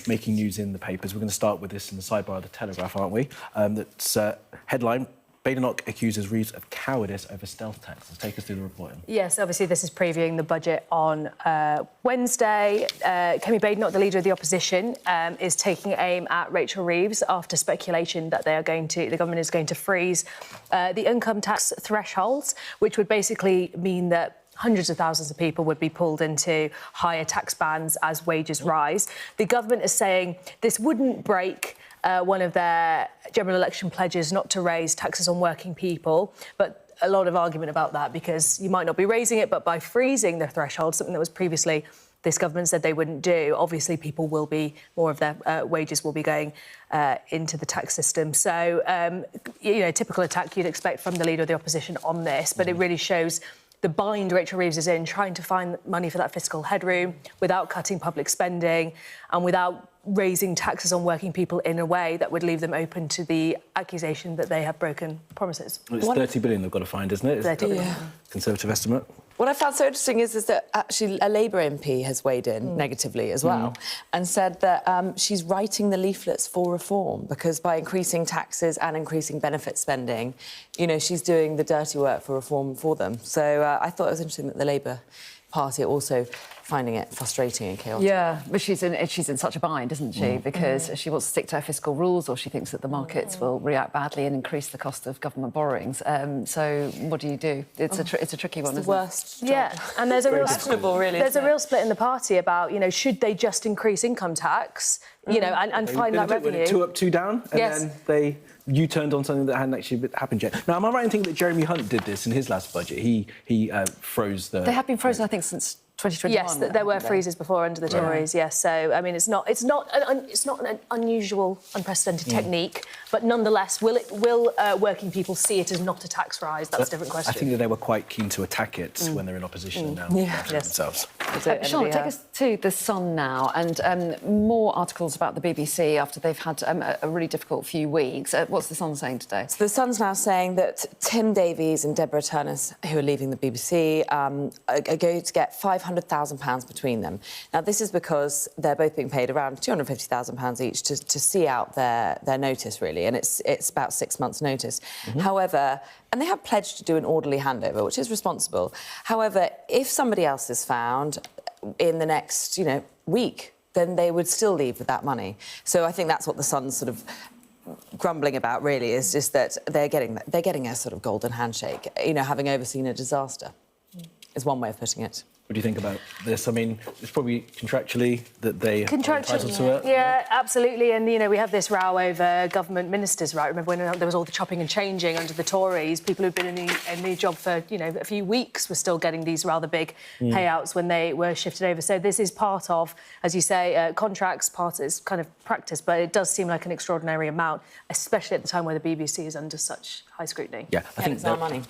making news in the papers. We're going to start with this in the sidebar of the Telegraph, aren't we? That's headline: Badenoch accuses Reeves of cowardice over stealth taxes. Take us through the reporting. Yes, obviously this is previewing the budget on Wednesday. Kemi Badenoch, the leader of the opposition, is taking aim at Rachel Reeves after speculation that the government is going to freeze the income tax thresholds, which would basically mean that hundreds of thousands of people would be pulled into higher tax bands as wages rise. The government is saying this wouldn't break one of their general election pledges not to raise taxes on working people, but a lot of argument about that because you might not be raising it, but by freezing the threshold, something that was previously this government said they wouldn't do, obviously people will be, more of their wages will be going into the tax system. So, typical attack you'd expect from the leader of the opposition on this, but it really shows the bind Rachel Reeves is in, trying to find money for that fiscal headroom without cutting public spending and without raising taxes on working people in a way that would leave them open to the accusation that they have broken promises. Well, it's 30 billion they've got to find, isn't it? 30 billion. Conservative estimate. What I found so interesting is that actually a Labour MP has weighed in negatively as well and said that she's writing the leaflets for reform because by increasing taxes and increasing benefit spending, she's doing the dirty work for reform for them. So I thought it was interesting that the Labour Party are also finding it frustrating and chaotic. Yeah, but she's in such a bind, isn't she? Because she wants to stick to her fiscal rules, or she thinks that the markets will react badly and increase the cost of government borrowings. So what do you do? It's a tricky one, isn't it? Worst job. Yeah, and there's a real split in the party about should they just increase income tax, and find that revenue. 2 up, 2 down, and then they U-turned on something that hadn't actually happened yet. Now, am I right in thinking that Jeremy Hunt did this in his last budget? He froze the. They have been frozen, I think, since 2021. Yes, there were freezes before under the Tories. Yes, so I mean, it's not an unusual, unprecedented technique, but nonetheless, will working people see it as not a tax rise? That's a different question. I think that they were quite keen to attack it when they're in opposition now. Themselves. Charlotte, take us to The Sun now, and more articles about the BBC after they've had a really difficult few weeks. What's The Sun saying today? So The Sun's now saying that Tim Davies and Deborah Turnus, who are leaving the BBC, are going to get £500,000 between them. Now, this is because they're both being paid around £250,000 each to see out their notice, really, and it's about 6 months' notice. However, and they have pledged to do an orderly handover, which is responsible. However, if somebody else is found in the next, week, then they would still leave with that money. So I think that's what The Sun's sort of grumbling about, really, is just that they're getting a sort of golden handshake, having overseen a disaster, is one way of putting it. What do you think about this? I mean, it's probably contractually that they are entitled to it. Yeah, absolutely. And, we have this row over government ministers, right? Remember when there was all the chopping and changing under the Tories? People who'd been in the job for, a few weeks were still getting these rather big payouts when they were shifted over. So this is part of, as you say, contracts, part is kind of practice, but it does seem like an extraordinary amount, especially at the time where the BBC is under such high scrutiny. Yeah, I think it's our money.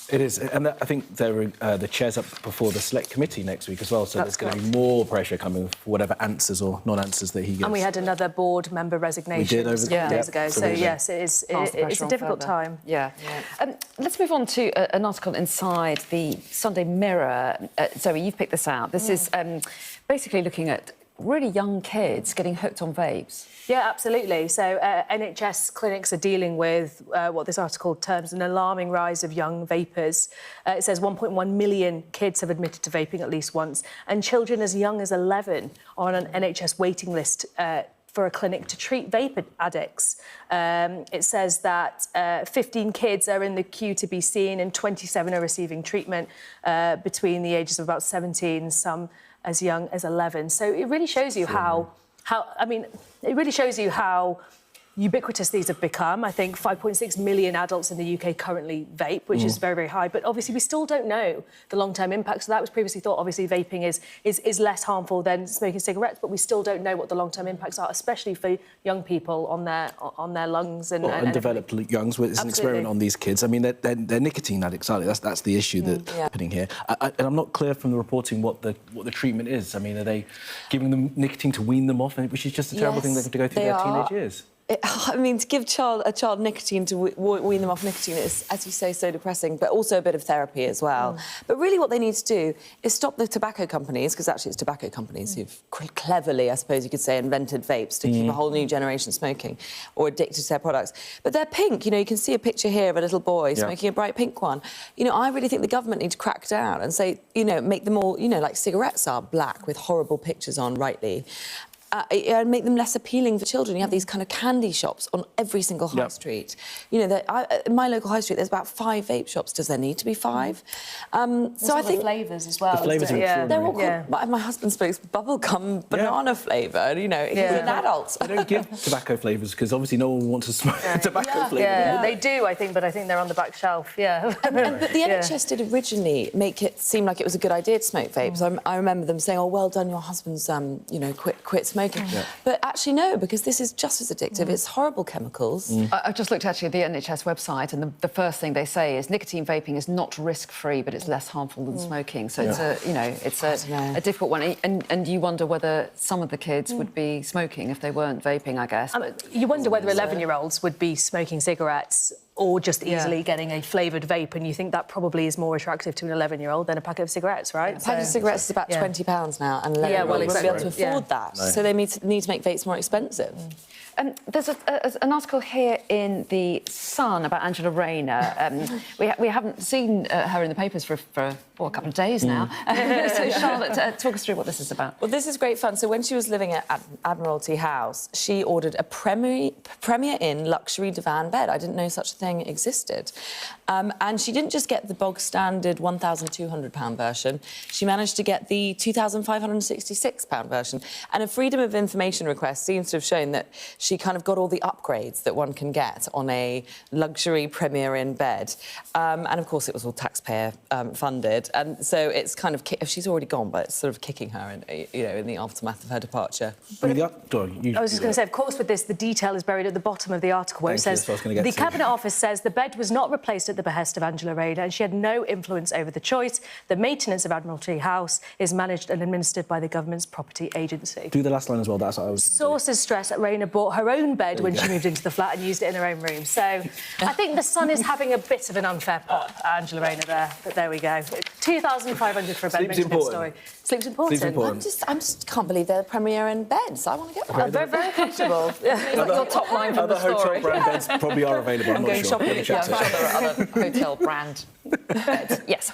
It is, and I think the chair's up before the Select Committee next week as well, so there's going to be more pressure coming for whatever answers or non-answers that he gives. And we had another board member resignation a couple of days ago, so yes, it's a difficult time. Yeah. Let's move on to an article inside the Sunday Mirror. Zoe, you've picked this out. This is basically looking at really young kids getting hooked on vapes. Yeah, absolutely. So NHS clinics are dealing with what this article terms an alarming rise of young vapers. It says 1.1 million kids have admitted to vaping at least once, and children as young as 11 are on an NHS waiting list for a clinic to treat vape addicts. It says that 15 kids are in the queue to be seen and 27 are receiving treatment between the ages of about 17, some as young as 11. So it really shows you it really shows you how ubiquitous these have become. I think 5.6 million adults in the UK currently vape, which is very, very high. But obviously, we still don't know the long-term impacts. So that was previously thought, obviously, vaping is less harmful than smoking cigarettes, but we still don't know what the long-term impacts are, especially for young people on their lungs and undeveloped youngs. It's an experiment on these kids. I mean, they're nicotine addicts, aren't they? That's the issue that's happening here. And I'm not clear from the reporting what the treatment is. I mean, are they giving them nicotine to wean them off, which is just a terrible thing they have to go through their teenage years? I mean, to give a child nicotine, to wean them off nicotine is, as you say, so depressing, but also a bit of therapy as well. But really what they need to do is stop the tobacco companies, because actually it's tobacco companies who've cleverly, I suppose you could say, invented vapes to keep a whole new generation smoking or addicted to their products. But they're pink, you know, you can see a picture here of a little boy smoking a bright pink one. You know, I really think the government need to crack down and say, you know, make them all, you know, like cigarettes are, black with horrible pictures on, rightly. And make them less appealing for children. You have these kind of candy shops on every single high street. You know, in my local high street, there's about 5 vape shops. Does there need to be 5? So I think flavours as well. The flavours are they're all extraordinary. my husband smokes bubblegum banana flavour. You know, he's an adult. They don't give tobacco flavours because obviously no one wants to smoke tobacco flavour. Yeah, they do, I think, but I think they're on the back shelf. Yeah. But the NHS did originally make it seem like it was a good idea to smoke vapes. I remember them saying, "Oh, well done, your husband's, you know, quit smoking." But actually, no, because this is just as addictive. It's horrible chemicals. I've just looked actually at the NHS website, and the first thing they say is nicotine vaping is not risk-free, but it's less harmful than smoking. So it's a, you know, it's a difficult one. And you wonder whether some of the kids would be smoking if they weren't vaping, I guess. You wonder whether 11-year-olds would be smoking cigarettes or just easily getting a flavoured vape, and you think that probably is more attractive to an 11-year-old than a packet of cigarets, right? A packet of cigarettes is about £20 now, and 11-year-olds won't be able to afford that. Right. So they need to make vapes more expensive. There's an article here in The Sun about Angela Rayner. We haven't seen her in the papers for a couple of days now. So, Charlotte, talk us through what this is about. Well, this is great fun. So when she was living at Admiralty House, she ordered a Premier Inn luxury divan bed. I didn't know such a thing existed. And she didn't just get the bog-standard £1,200 version. She managed to get the £2,566 version. And a Freedom of Information request seems to have shown that she kind of got all the upgrades that one can get on a luxury Premier Inn bed. And, of course, it was all taxpayer funded. And so it's kind of... she's already gone, but it's sort of kicking her, in the aftermath of her departure. I was just going to say, of course, with this, the detail is buried at the bottom of the article where it says, the Cabinet Office says the bed was not replaced at the behest of Angela Rayner and she had no influence over the choice. The maintenance of Admiralty House is managed and administered by the government's property agency. Do the last line as well, that's what I was... Sources stress that Rayner bought her own bed when she moved into the flat and used it in her own room. So I think the Sun is having a bit of an unfair pop at Angela Rayner there, but there we go. 2,500 for a bed. Sleep's important. Story. Sleep's important. Sleep's important. I just can't believe they're Premier Inn beds. I want to get one. Very, very comfortable. It's like your top line from the story. Other hotel brand beds probably are available. I'm not going sure. shopping. I'm sure there are other hotel brand beds. Yes.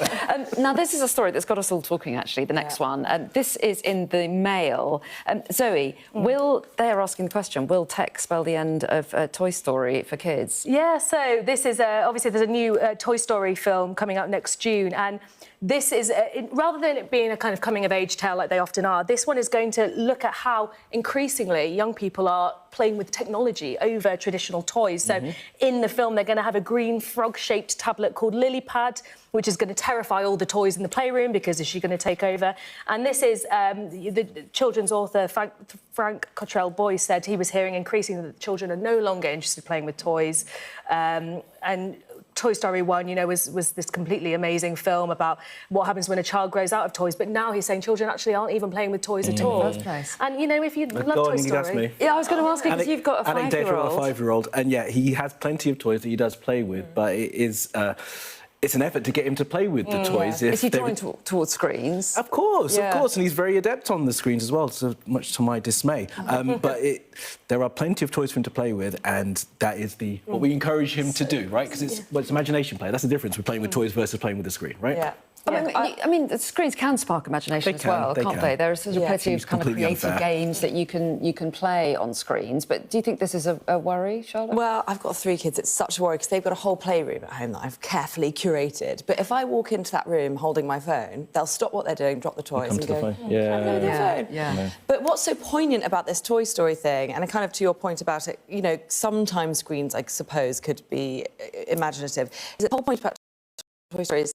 Now, this is a story that's got us all talking, actually, the next one. This is in the Mail. Zoe, they're asking the question, will tech spell the end of Toy Story for kids? Yeah, so this is, obviously, there's a new Toy Story film coming out next June, and this is, rather than it being a kind of coming-of-age tale like they often are, this one is going to look at how increasingly young people are playing with technology over traditional toys. So in the film, they're going to have a green frog-shaped tablet called Lilypad, which is going to terrify all the toys in the playroom because is she going to take over? And this is the children's author, Frank Cottrell Boyce, said he was hearing increasingly that children are no longer interested in playing with toys. And Toy Story 1, you know, was this completely amazing film about what happens when a child grows out of toys. But now he's saying children actually aren't even playing with toys at all. And, you know, if you love Toy Story... Yeah, I was going to ask you, because you've got a 5-year-old. A 5-year-old, and yeah, he has plenty of toys that he does play with, but it is... it's an effort to get him to play with the toys. Is he drawing towards screens? Of course, and he's very adept on the screens as well, so much to my dismay. But there are plenty of toys for him to play with, and that is what we encourage him to do, right? Because it's imagination play. That's the difference with playing with toys versus playing with the screen, right? Yeah. I mean, the screens can spark imagination as well, can't they? There are sort of plenty of kind of creative games that you can play on screens. But do you think this is a worry, Charlotte? Well, I've got 3 kids. It's such a worry because they've got a whole playroom at home that I've carefully curated. But if I walk into that room holding my phone, they'll stop what they're doing, drop the toys, and go, phone. But what's so poignant about this Toy Story thing, and kind of to your point about it, you know, sometimes screens, I suppose, could be imaginative. The whole point about Toy Story is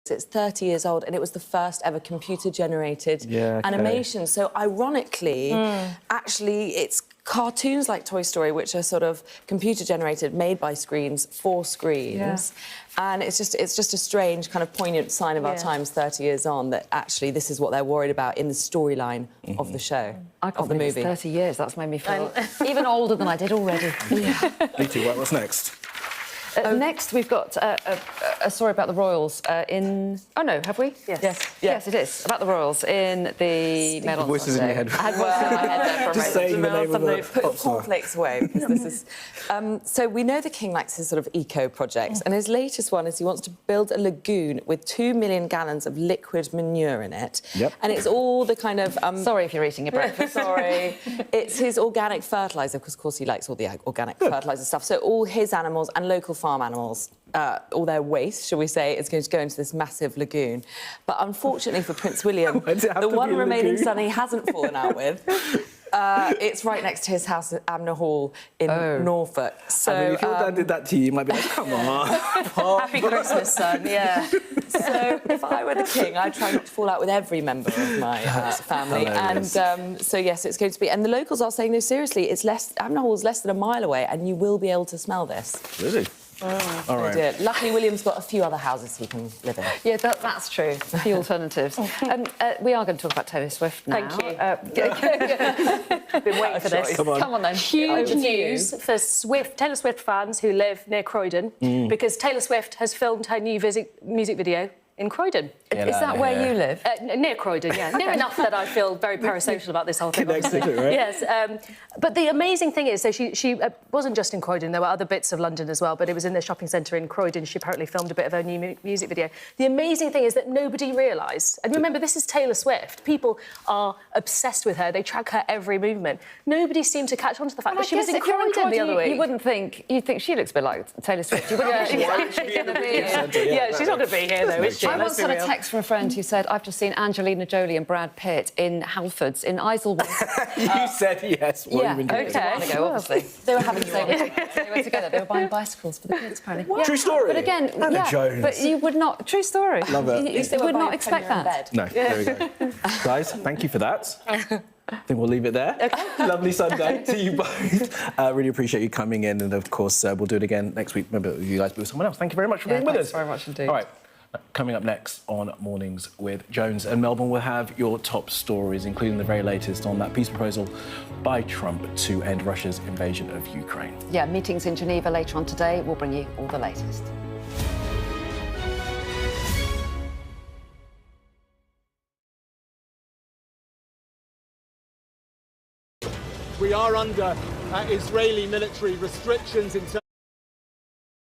it's 30 years old, and it was the first ever computer-generated animation. So, ironically, actually, it's cartoons like Toy Story, which are sort of computer-generated, made by screens for screens. And it's just a strange, kind of poignant sign of our times 30 years on that actually this is what they're worried about in the storyline of the show, of the movie. 30 years, that's made me feel even older than I did already. Me too. What's next? Next, we've got a story about the royals in... Oh, no, have we? Yes, it is. About the royals in the Mail on Voices in Sunday. your head. I had voices in my head there for a Just moment. saying the name of the Put pop star. cornflakes away, because this is... so we know the King likes his sort of eco-projects, and his latest one is he wants to build a lagoon with 2 million gallons of liquid manure in it. Yep. And it's all the kind of... Sorry if you're eating your breakfast. Sorry. It's his organic fertiliser, because, of course, he likes all the organic fertiliser stuff. So all his animals and local farm animals, all their waste, shall we say, is going to go into this massive lagoon. But unfortunately for Prince William, the one remaining son he hasn't fallen out with, it's right next to his house at Amner Hall in Norfolk. So, I mean, if your dad did that to you, you might be like, come on. Happy Christmas, son. Yeah. So if I were the king, I'd try not to fall out with every member of my family. Hilarious. And so, yes, it's going to be... And the locals are saying, no, seriously, Amner Hall's less than a mile away and you will be able to smell this. Really? All right. Dear. Luckily, William's got a few other houses he can live in. Yeah, that's true. A few alternatives. We are going to talk about Taylor Swift now. Thank you. Been waiting for this. Come on. Come on, then. Huge news for Taylor Swift fans who live near Croydon, because Taylor Swift has filmed her new music video in Croydon. Is that where you live? Near Croydon, yeah. Near enough that I feel very parasocial about this whole thing. Connected to it, right? Yes. But the amazing thing is, so she wasn't just in Croydon, there were other bits of London as well, but it was in the shopping centre in Croydon. She apparently filmed a bit of her new music video. The amazing thing is that nobody realised, and remember, this is Taylor Swift. People are obsessed with her. They track her every movement. Nobody seemed to catch on to the fact that she was in Croydon the other week. You wouldn't think... You'd think she looks a bit like Taylor Swift. You wouldn't think she's actually going to be here. Yeah, she's not going to be here, though, is she? I once had a text from a friend who said, I've just seen Angelina Jolie and Brad Pitt in Halfords in Isleworth. You said yes. What have you been doing? A while ago, obviously. They were having the same They were together. They were buying bicycles for the kids, apparently. True story. But again, Jones. but you would not... True story. Love it. You would not expect that. No, there we go. Guys, thank you for that. I think we'll leave it there. Lovely Sunday to you both. Really appreciate you coming in, and of course we'll do it again next week. Maybe you guys be with someone else. Thank you very much for being with us. Thanks very much indeed. All right. Coming up next on Mornings with Jones and Melbourne, we'll have your top stories, including the very latest on that peace proposal by Trump to end Russia's invasion of Ukraine. Yeah, meetings in Geneva later on today. We'll bring you all the latest. We are under Israeli military restrictions in terms